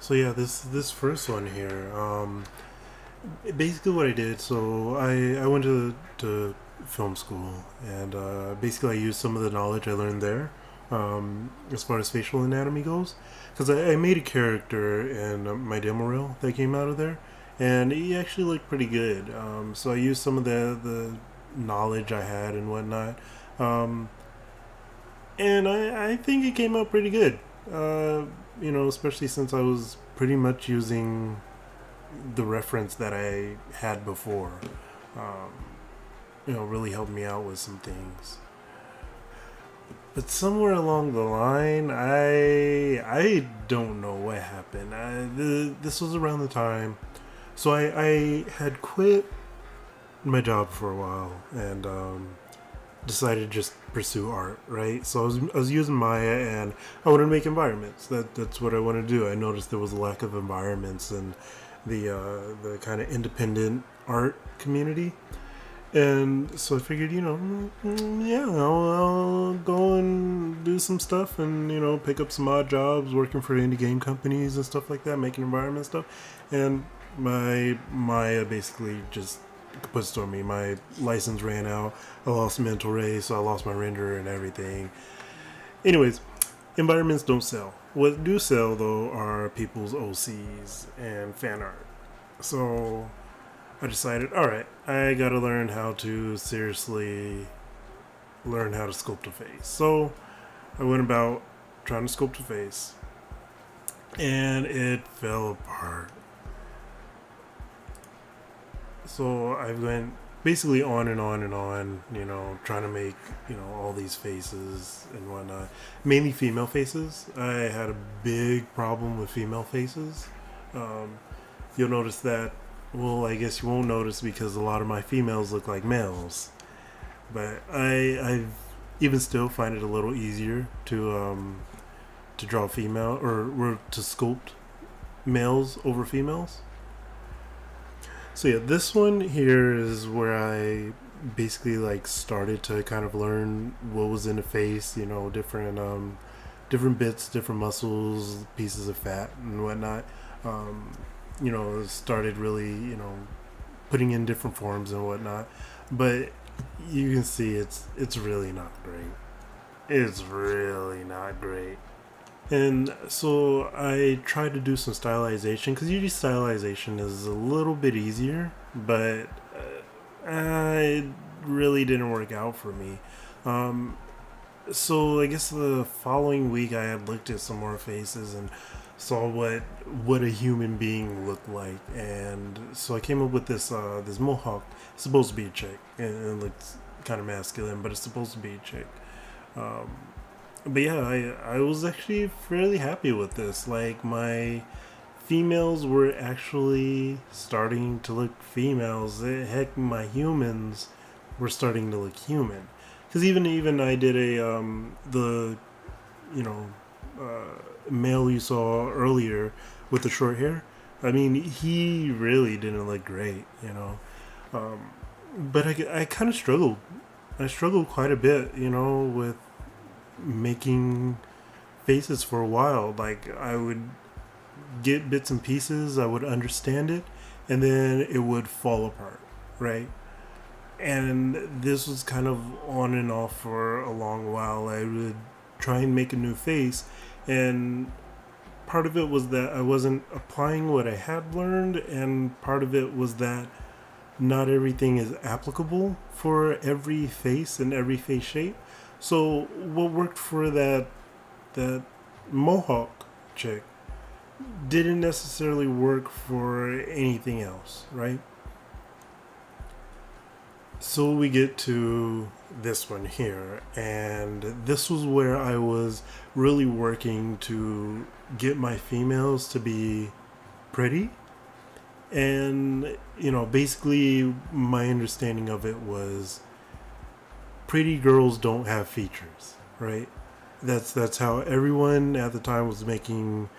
So yeah, this first one here. Basically what I did. So I went to film school, and basically I used some of the knowledge I learned there, as far as facial anatomy goes, because I made a character in my demo reel that came out of there, and he actually looked pretty good. So I used some of the knowledge I had and whatnot. Um, and I think it came out pretty good. Uh, Especially since I was pretty much using the reference that I had before. Um, really helped me out with some things. But somewhere along the line, I don't know what happened. This was around the time, so I had quit my job for a while and decided to just pursue art, right? So I was using Maya, and I wanted to make environments. That's what I wanted to do. I noticed there was a lack of environments in the kind of independent art community, and so I figured, yeah, I'll go and do some stuff, and pick up some odd jobs working for indie game companies and stuff like that, making environment stuff, and my Maya basically just puts on me. My license ran out. I lost mental ray, so I lost my renderer and everything. Anyways, environments don't sell. What do sell though are people's OCs and fan art. So I decided, all right, I gotta learn how to seriously learn how to sculpt a face. So I went about trying to sculpt a face, and it fell apart. So I went basically on and on and on, trying to make, all these faces and whatnot. Mainly female faces. I had a big problem with female faces. Um, you'll notice that, well, I guess you won't notice because a lot of my females look like males. But I even still find it a little easier to draw female or to sculpt males over females. So yeah, this one here is where I basically like started to kind of learn what was in the face, different bits, different muscles, pieces of fat and whatnot. Um, Started really, putting in different forms and whatnot. But you can see it's really not great. It's really not great. And so I tried to do some stylization because usually stylization is a little bit easier, but it really didn't work out for me. Um, so I guess the following week I had looked at some more faces and saw what a human being looked like, and so I came up with this mohawk. It's supposed to be a chick, and it looks kind of masculine, but it's supposed to be a chick. Um, but yeah, I was actually fairly happy with this. Like, my females were actually starting to look females. Heck, my humans were starting to look human. Because even I did the you know male you saw earlier with the short hair. I mean, he really didn't look great, Um, but I kind of struggled. I struggled quite a bit, with making faces for a while. Like, I would get bits and pieces, I would understand it, and then it would fall apart, right? And this was kind of on and off for a long while. I would try and make a new face, and part of it was that I wasn't applying what I had learned, and part of it was that not everything is applicable for every face and every face shape. So what worked for that mohawk chick didn't necessarily work for anything else, right? So we get to this one here, and this was where I was really working to get my females to be pretty. And, basically, my understanding of it was pretty girls don't have features, right? That's how everyone at the time was making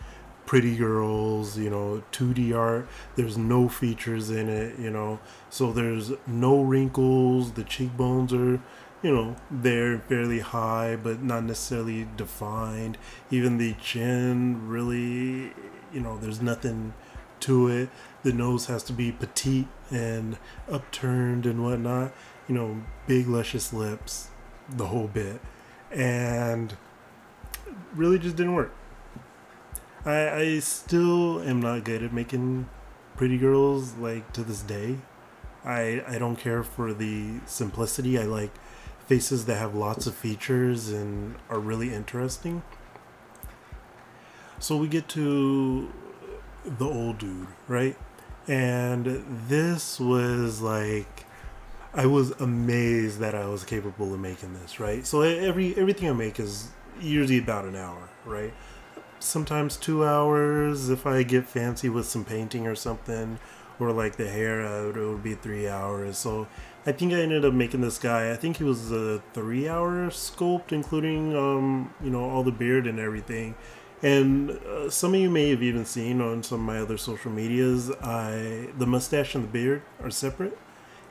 pretty girls, 2D art. There's no features in it, so there's no wrinkles. The cheekbones are, they're fairly high, but not necessarily defined. Even the chin really there's nothing to it. The nose has to be petite and upturned and whatnot. Big luscious lips, the whole bit, and really just didn't work. I still am not good at making pretty girls, like, to this day. I don't care for the simplicity. I like faces that have lots of features and are really interesting. So we get to the old dude, right? And this was like, I was amazed that I was capable of making this, right? So everything I make is usually about an hour, right? Sometimes 2 hours if I get fancy with some painting or something, or like the hair, it would be 3 hours. So I think I ended up making this guy. I think he was a 3 hour sculpt, including all the beard and everything. And some of you may have even seen on some of my other social medias, the mustache and the beard are separate,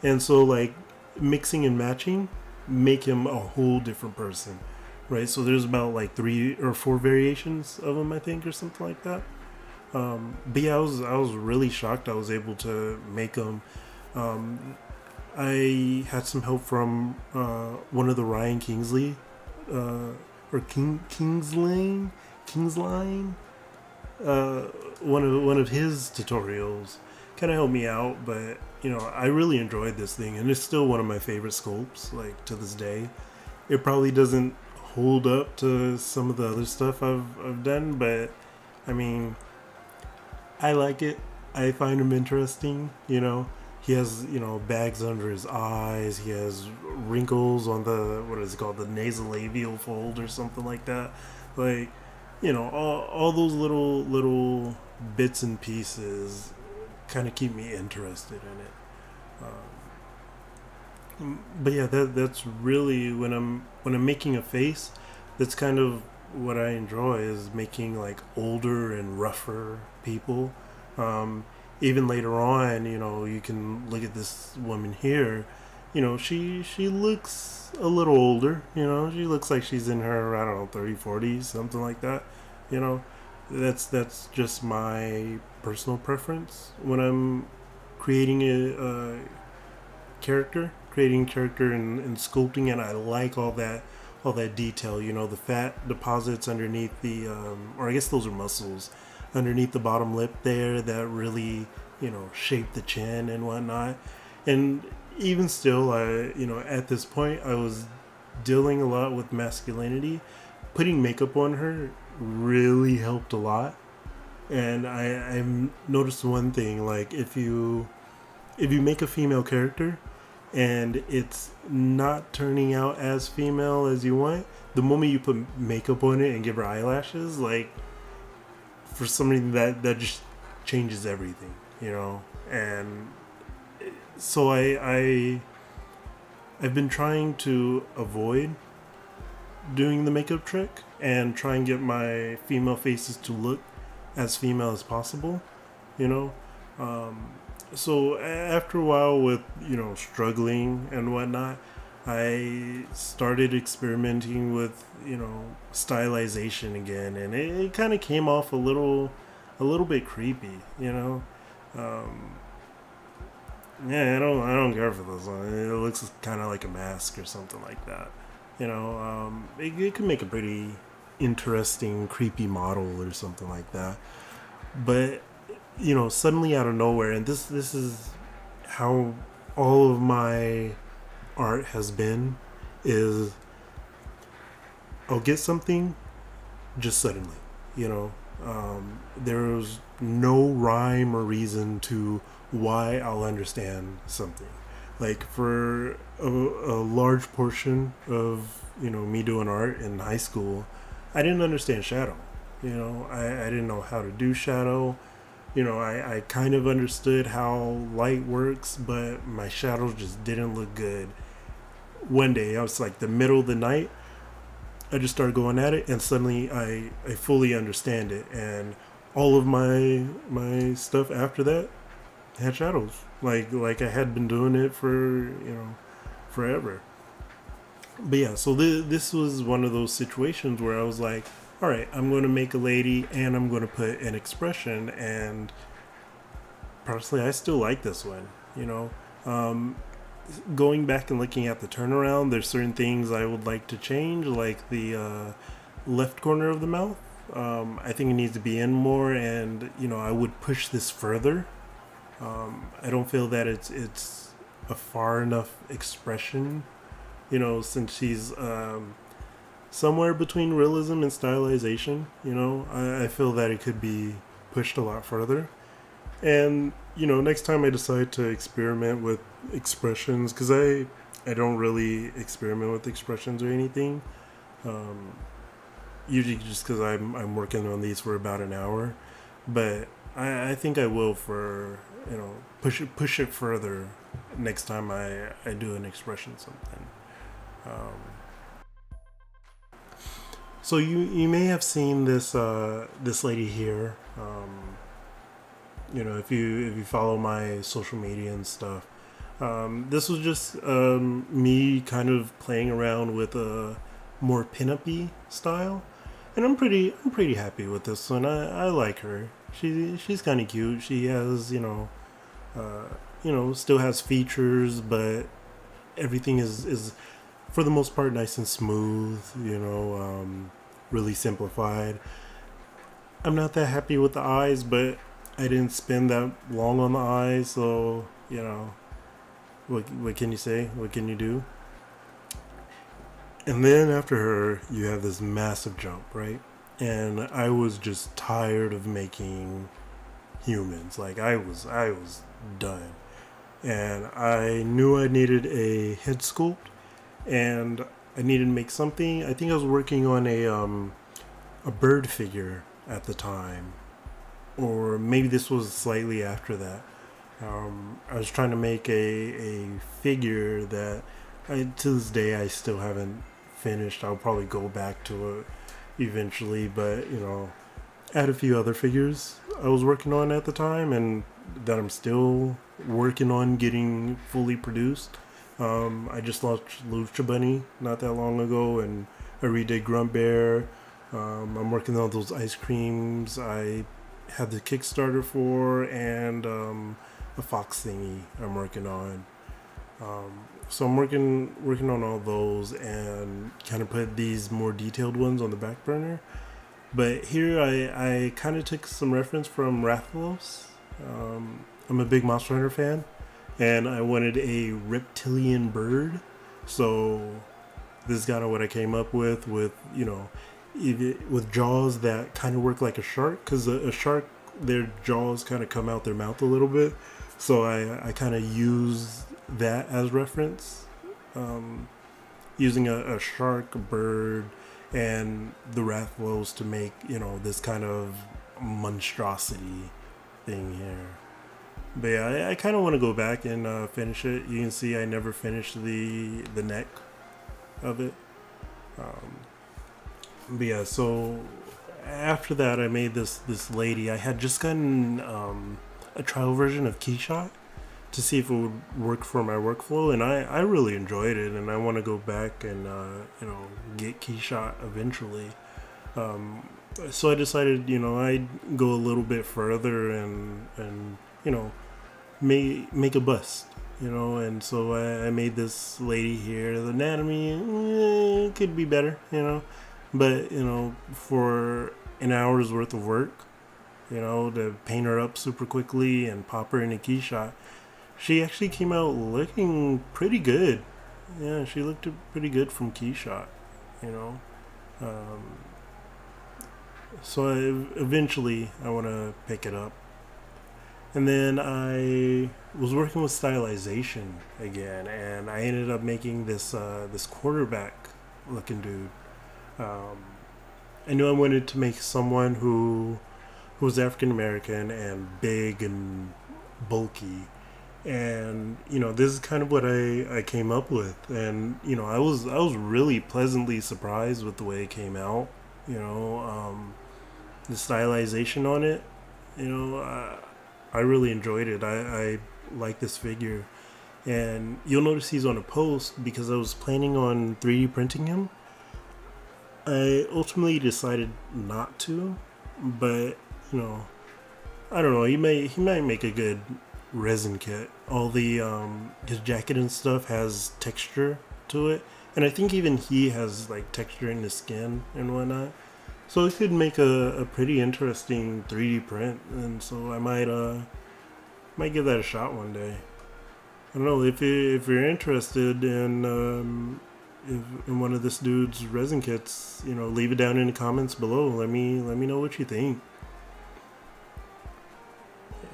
and so like mixing and matching make him a whole different person, right? So there's about like 3 or 4 variations of him, I think, or something like that. But yeah, I was really shocked I was able to make him. I had some help from one of the Ryan Kingsley, or Kingsline, one of his tutorials, kind of helped me out. But I really enjoyed this thing, and it's still one of my favorite sculpts, like, to this day. It probably doesn't hold up to some of the other stuff I've done, but I mean, I like it. I find him interesting. He has bags under his eyes. He has wrinkles on the, what is it called, the nasolabial fold or something like that. Like, all those little bits and pieces kind of keep me interested in it. But yeah, that's really when I'm making a face. That's kind of what I enjoy, is making like older and rougher people. Even later on, you can look at this woman here. She looks a little older. She looks like she's in her, I don't know, 30, 40s, something like that. That's just my personal preference when I'm creating a character, and sculpting it. I like all that detail. The fat deposits underneath the, or I guess those are muscles underneath the bottom lip there that really, shape the chin and whatnot. And even still, at this point, I was dealing a lot with masculinity. Putting makeup on her really helped a lot. And I've noticed one thing, like, if you make a female character and it's not turning out as female as you want, the moment you put makeup on it and give her eyelashes, like, for some reason that just changes everything, and so I've been trying to avoid doing the makeup trick and try and get my female faces to look as female as possible, so after a while with struggling and whatnot, I started experimenting with stylization again, and it kind of came off a little bit creepy. Yeah, I don't care for this one. It looks kind of like a mask or something like that. It can make a pretty interesting creepy model or something like that. But suddenly out of nowhere, and this is how all of my art has been, is I'll get something just suddenly. There's no rhyme or reason to why I'll understand something. Like, for a large portion of me doing art in high school, I didn't understand shadow. I didn't know how to do shadow. I kind of understood how light works, but my shadows just didn't look good. One day, I was like, the middle of the night, I just started going at it, and suddenly I fully understand it. And all of my stuff after that had shadows, like I had been doing it for forever. But yeah, so this was one of those situations where I was like, all right, I'm going to make a lady and I'm going to put an expression. And personally, I still like this one. You know, going back and looking at the turnaround, there's certain things I would like to change, like the left corner of the mouth. I think it needs to be in more, and I would push this further. I don't feel that it's a far enough expression. Since she's somewhere between realism and stylization. I feel that it could be pushed a lot further. And next time I decide to experiment with expressions, because I don't really experiment with expressions or anything. Um, Usually just because I'm working on these for about an hour, but I think I will for push it further next time I do an expression something. Um, so you may have seen this lady here. If you follow my social media and stuff. This was just me kind of playing around with a more pinup-y style, and I'm pretty happy with this one. I like her. She's kind of cute. She has still has features, but everything is for the most part nice and smooth. Really simplified. I'm not that happy with the eyes, but I didn't spend that long on the eyes, so what can you say? What can you do? And then after her, you have this massive jump, right? And I was just tired of making humans. Like I was done. And I knew I needed a head sculpt, and I needed to make something. I think I was working on a bird figure at the time, or maybe this was slightly after that. I was trying to make a figure that to this day I still haven't finished. I'll probably go back to it eventually, but I had a few other figures I was working on at the time, and that I'm still working on getting fully produced. I just launched Lucha Bunny not that long ago, and I redid Grunt Bear. I'm working on those ice creams I had the Kickstarter for, and a fox thingy I'm working on. So I'm working on all those, and kind of put these more detailed ones on the back burner. But here I kind of took some reference from Rathalos. I'm a big Monster Hunter fan, and I wanted a reptilian bird. So this is kind of what I came up with with jaws that kind of work like a shark, because a shark, their jaws kind of come out their mouth a little bit. So I kind of use that as reference, using a shark, a bird, and the Rathalos to make this kind of monstrosity thing here. But yeah, I kind of want to go back and finish it. You can see I never finished the neck of it. But yeah, so after that, I made this lady. I had just gotten a trial version of Keyshot to see if it would work for my workflow, and I really enjoyed it, and I want to go back and get Keyshot eventually. So I decided I'd go a little bit further and make a bust. And so I made this lady here. The anatomy could be better, but for an hour's worth of work, to paint her up super quickly and pop her in a Keyshot, she actually came out looking pretty good. Yeah, she looked pretty good from Keyshot, you know. Um, so eventually I want to pick it up. And then I was working with stylization again, and I ended up making this quarterback looking dude. Um, I knew I wanted to make someone who was African American and big and bulky, and this is kind of what I came up with, and I was really pleasantly surprised with the way it came out. The stylization on it, you know, I really enjoyed it. I like this figure, and you'll notice he's on a post because I was planning on 3D printing him. I ultimately decided not to, but you know, I don't know. He might make a good resin kit. All the his jacket and stuff has texture to it, and I think even he has like texture in his skin and whatnot. So it could make a pretty interesting 3D print, and so I might give that a shot one day. I don't know if you're interested in one of this dude's resin kits. Leave it down in the comments below. Let me know what you think.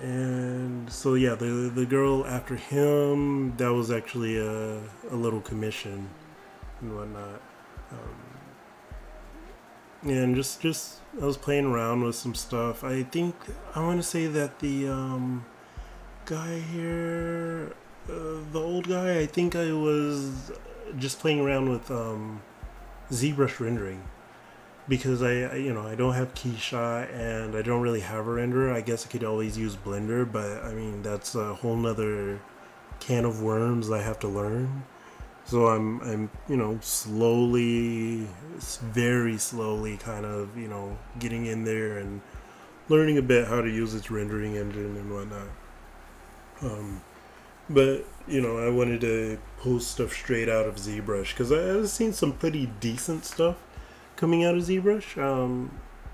And so yeah, the girl after him, that was actually a little commission and whatnot. And just I was playing around with some stuff. I think I want to say that the guy here, the old guy, I think I was just playing around with ZBrush rendering because I don't have Keyshot and I don't really have a renderer. I guess I could always use Blender, but I mean that's a whole nother can of worms I have to learn. So I'm slowly, very slowly, kind of getting in there and learning a bit how to use its rendering engine and whatnot. But I wanted to post stuff straight out of ZBrush because I've seen some pretty decent stuff coming out of ZBrush.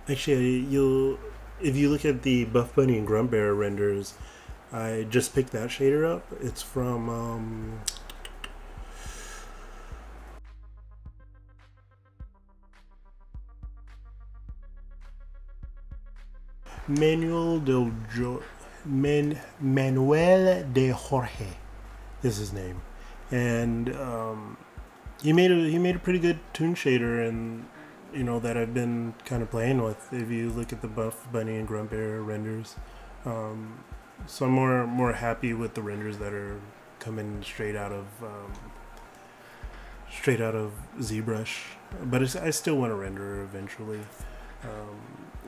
Actually, you'll if you look at the Buff Bunny and Grunt Bear renders, I just picked that shader up. It's from Manuel De Manuel De Jorge is his name, and he made a pretty good toon shader, and that I've been kind of playing with. If you look at the Buff Bunny and Grunt Bear renders, so I'm more happy with the renders that are coming straight out of ZBrush, but I still want to render eventually.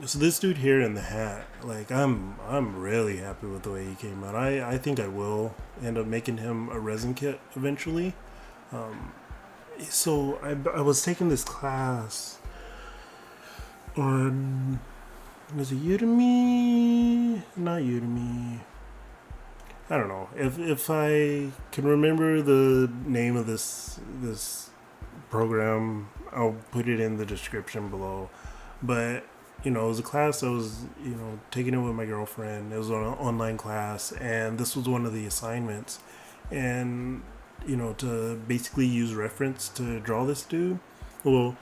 So this dude here in the hat, like I'm really happy with the way he came out. I think I will end up making him a resin kit eventually. So I was taking this class on, was it Udemy? Not Udemy. I don't know if I can remember the name of this program. I'll put it in the description below. But it was a class I was taking it with my girlfriend. It was an online class, and this was one of the assignments. And to basically use reference to draw this dude. Well,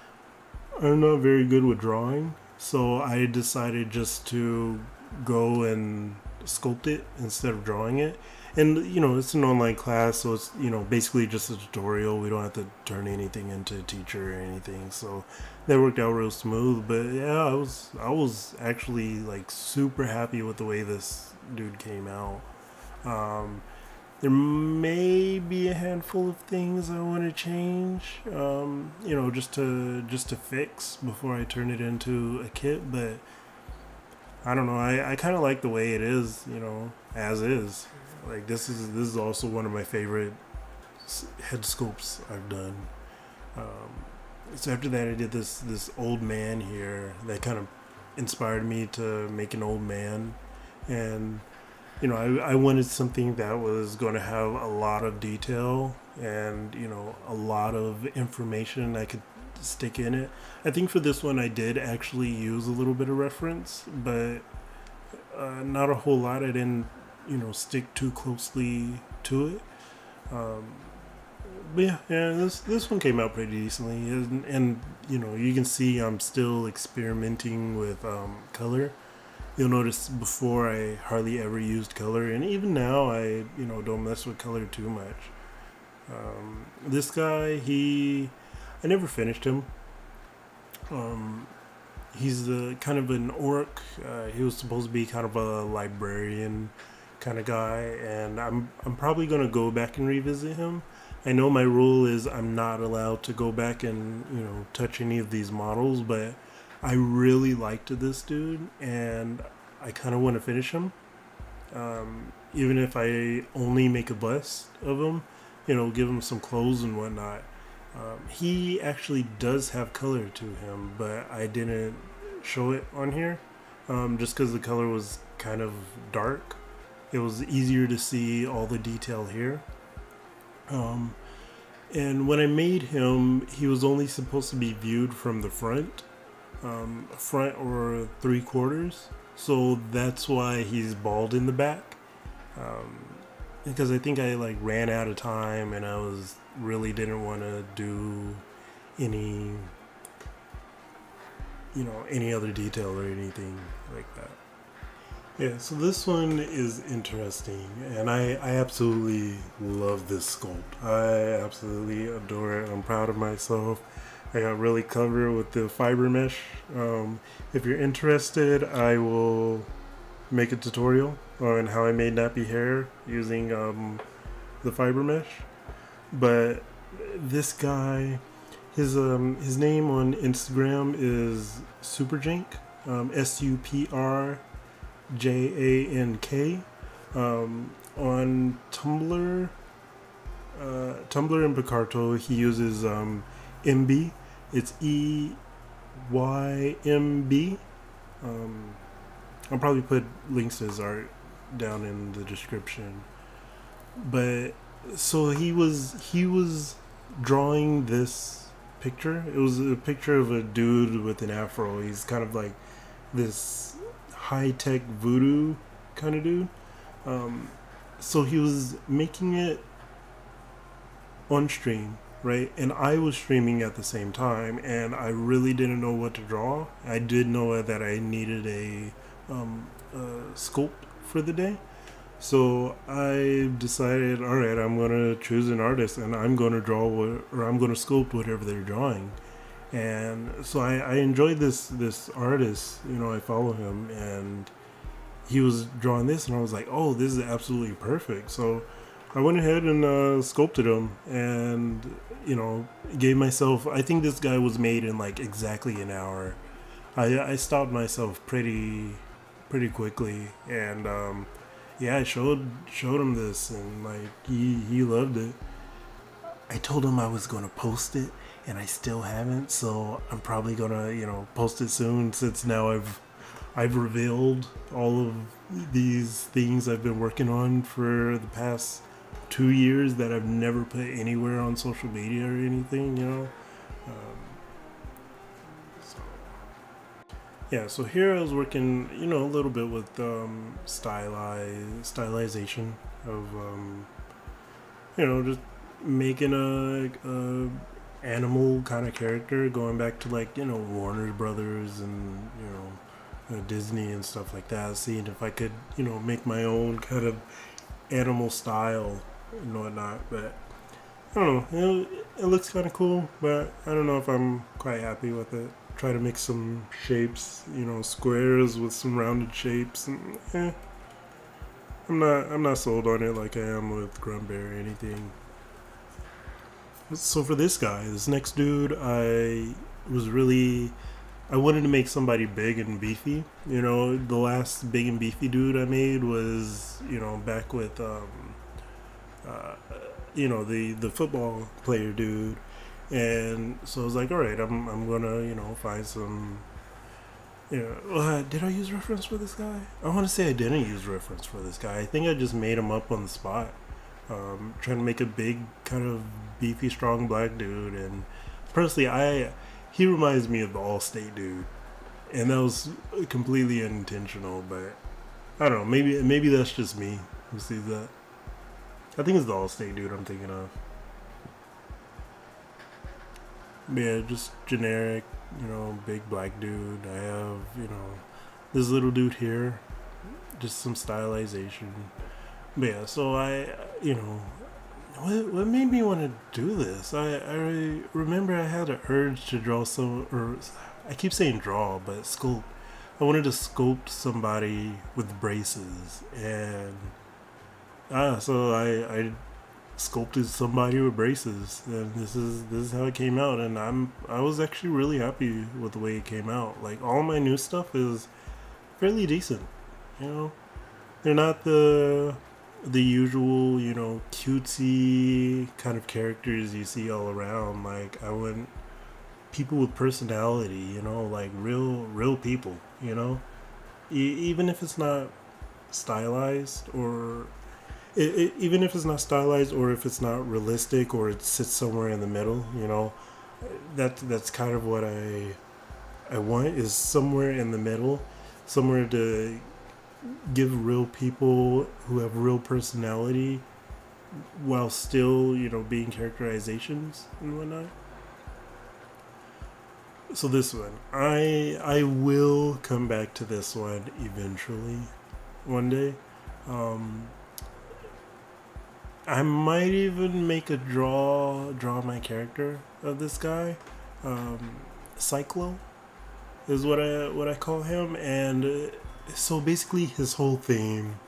I'm not very good with drawing, so I decided just to go and sculpt it instead of drawing it. And it's an online class, so it's basically just a tutorial. We don't have to turn anything into a teacher or anything, so that worked out real smooth. But yeah, I was actually like super happy with the way this dude came out. There may be a handful of things I want to change, just to fix before I turn it into a kit. But I don't know. I kind of like the way it is, as is. Like this is also one of my favorite head sculpts I've done. So after that, I did this old man here that kind of inspired me to make an old man, and I wanted something that was going to have a lot of detail and a lot of information I could stick in it. I think for this one I did actually use a little bit of reference, but not a whole lot. I didn't stick too closely to it. But yeah, this one came out pretty decently, and you can see I'm still experimenting with color. You'll notice before I hardly ever used color, and even now I don't mess with color too much. This guy, I never finished him. He's the kind of an orc. He was supposed to be kind of a librarian kind of guy, and I'm probably gonna go back and revisit him. I know my rule is I'm not allowed to go back and touch any of these models, but I really liked this dude, and I kind of want to finish him. Even if I only make a bust of him, give him some clothes and whatnot. He actually does have color to him, but I didn't show it on here just because the color was kind of dark. It was easier to see all the detail here. Um, and when I made him, he was only supposed to be viewed from the front or 3/4. So that's why he's bald in the back. Because I think I like ran out of time and I was really didn't want to do any any other detail or anything like that. Yeah, so this one is interesting, and I absolutely love this sculpt. I absolutely adore it. I'm proud of myself. I got really clever with the fiber mesh. If you're interested, I will make a tutorial on how I made nappy hair using the fiber mesh. But this guy, his name on Instagram is Superjank, SUPRJANK. On Tumblr and Picarto, he uses Eymb. It's EYMB. I'll probably put links to his art down in the description. But so he was drawing this picture. It was a picture of a dude with an afro. He's kind of like this high-tech voodoo kind of dude. So he was making it on stream, right? And I was streaming at the same time, and I really didn't know what to draw. I did know that I needed a sculpt for the day. So I decided, all right, I'm going to choose an artist and I'm going to draw or I'm going to sculpt whatever they're drawing. And so I enjoyed this artist, I follow him, and he was drawing this and I was like, oh, this is absolutely perfect. So I went ahead and sculpted him and, gave myself, I think this guy was made in like exactly an hour. I stopped myself pretty quickly, and yeah, I showed him this, and like he loved it. I told him I was gonna post it, and I still haven't. So I'm probably gonna post it soon, since now I've revealed all of these things I've been working on for the past 2 years that I've never put anywhere on social media or anything. So yeah, so here I was working, a little bit with stylization of, just making a animal kind of character, going back to like Warner Brothers and Disney and stuff like that, seeing if I could make my own kind of animal style and whatnot. But I don't know, it looks kind of cool, but I don't know if I'm quite happy with it. Try to mix some shapes, squares with some rounded shapes, and I'm not sold on it like I am with Grumbear or anything. So for this next dude, I wanted to make somebody big and beefy. The last big and beefy dude I made was back with the football player dude. And so I was like, all right, I'm gonna find some. Did I use reference for this guy? I want to say I didn't use reference for this guy. I think I just made him up on the spot. Trying to make a big, kind of beefy, strong black dude, and personally, he reminds me of the Allstate dude, and that was completely unintentional. But I don't know. Maybe that's just me who sees that. I think it's the Allstate dude I'm thinking of. Yeah, just generic, big black dude. I have, this little dude here, just some stylization. But yeah, so what made me want to do this? I remember I had an urge to draw I keep saying draw, but sculpt. I wanted to sculpt somebody with braces, and so I sculpted somebody with braces, and this is how it came out. And I was actually really happy with the way it came out. Like, all my new stuff is fairly decent. They're not the the usual, cutesy kind of characters you see all around. Like, I want people with personality, like real people, even if it's not stylized, or even if it's not stylized, or if it's not realistic, or it sits somewhere in the middle, that's kind of what I want, is somewhere in the middle, somewhere to give real people who have real personality while still, being characterizations and whatnot. So this one, I will come back to this one eventually, one day. Um, I might even make a draw my character of this guy. Um, Cyclo is what I call him, and so basically his whole theme,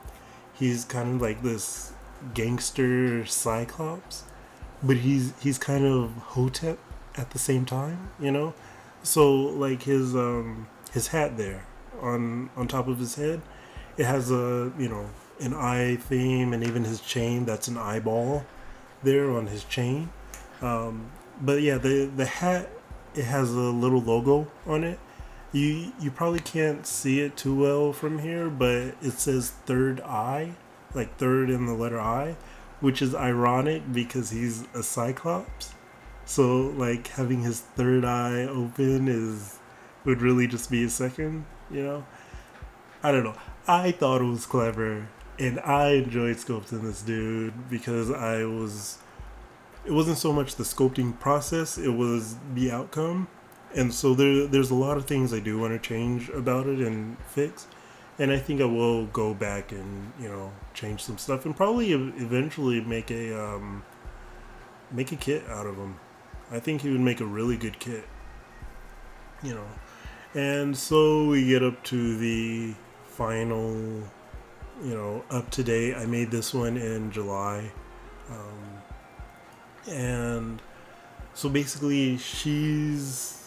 he's kind of like this gangster Cyclops, but he's kind of Hotep at the same time, So like his hat there on top of his head, it has an eye theme, and even his chain, that's an eyeball there on his chain. But yeah, the hat, it has a little logo on it. You probably can't see it too well from here, but it says third eye, like third in the letter I, which is ironic because he's a Cyclops. So like having his third eye open would really just be a second. I don't know. I thought it was clever, and I enjoyed sculpting this dude because it wasn't so much the sculpting process, it was the outcome. And so there's a lot of things I do want to change about it and fix. And I think I will go back and, change some stuff, and probably eventually make a kit out of him. I think he would make a really good kit, you know. And so we get up to the final, up to date. I made this one in July. And so basically she's,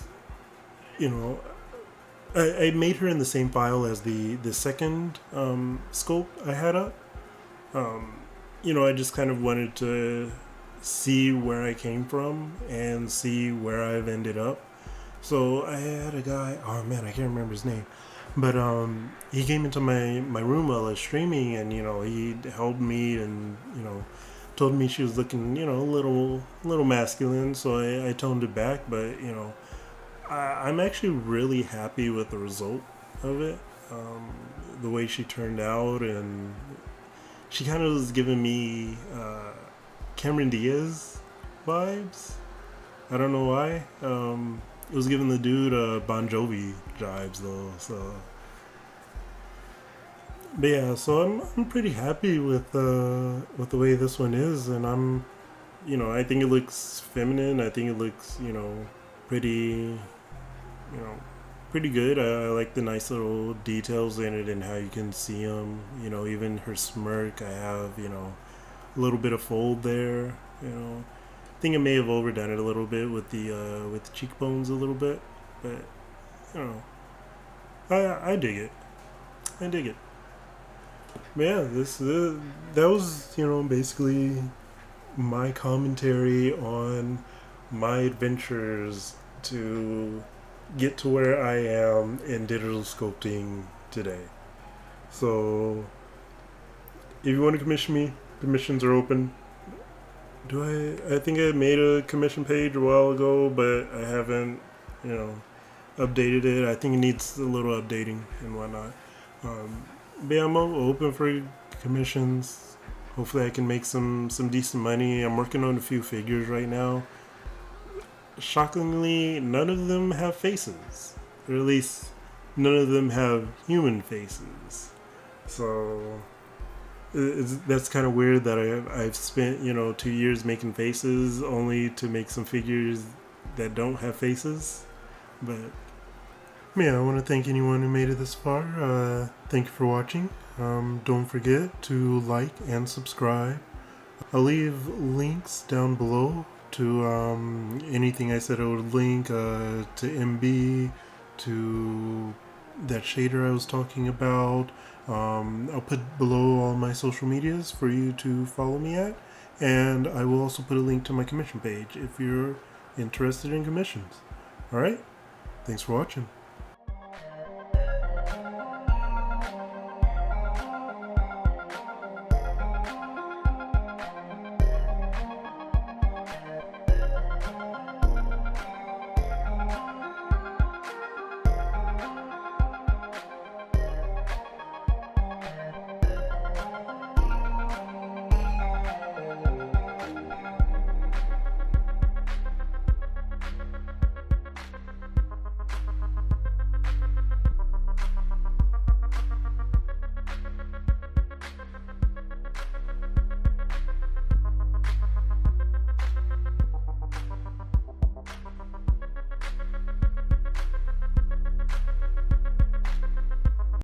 I made her in the same file as the second scope I had up. I just kind of wanted to see where I came from and see where I've ended up. So I had a guy, oh man, I can't remember his name, but he came into my room while I was streaming, and he helped me, and told me she was looking a little masculine, so I toned it back. But I'm actually really happy with the result of it, the way she turned out, and she kind of was giving me Cameron Diaz vibes. I don't know why. It was giving the dude Bon Jovi vibes though. So, but yeah, so I'm pretty happy with the way this one is, and I think it looks feminine. I think it looks pretty pretty good. I like the nice little details in it and how you can see them. Even her smirk, I have a little bit of fold there. I think I may have overdone it a little bit with the cheekbones a little bit, but I dig it. I dig it. But yeah, that was basically my commentary on my adventures to get to where I am in digital sculpting today. So if you want to commission me, commissions are open. I think I made a commission page a while ago, but I haven't, updated it. I think it needs a little updating and whatnot. But yeah, I'm open for commissions. Hopefully I can make some decent money. I'm working on a few figures right now. Shockingly, none of them have faces. Or at least none of them have human faces. So that's kind of weird that I've spent 2 years making faces only to make some figures that don't have faces. But yeah, I want to thank anyone who made it this far. Thank you for watching. Don't forget to like and subscribe. I'll leave links down below to anything I said I would link, to Eymb, to that shader I was talking about. I'll put below all my social medias for you to follow me at, and I will also put a link to my commission page if you're interested in commissions. All right, thanks for watching.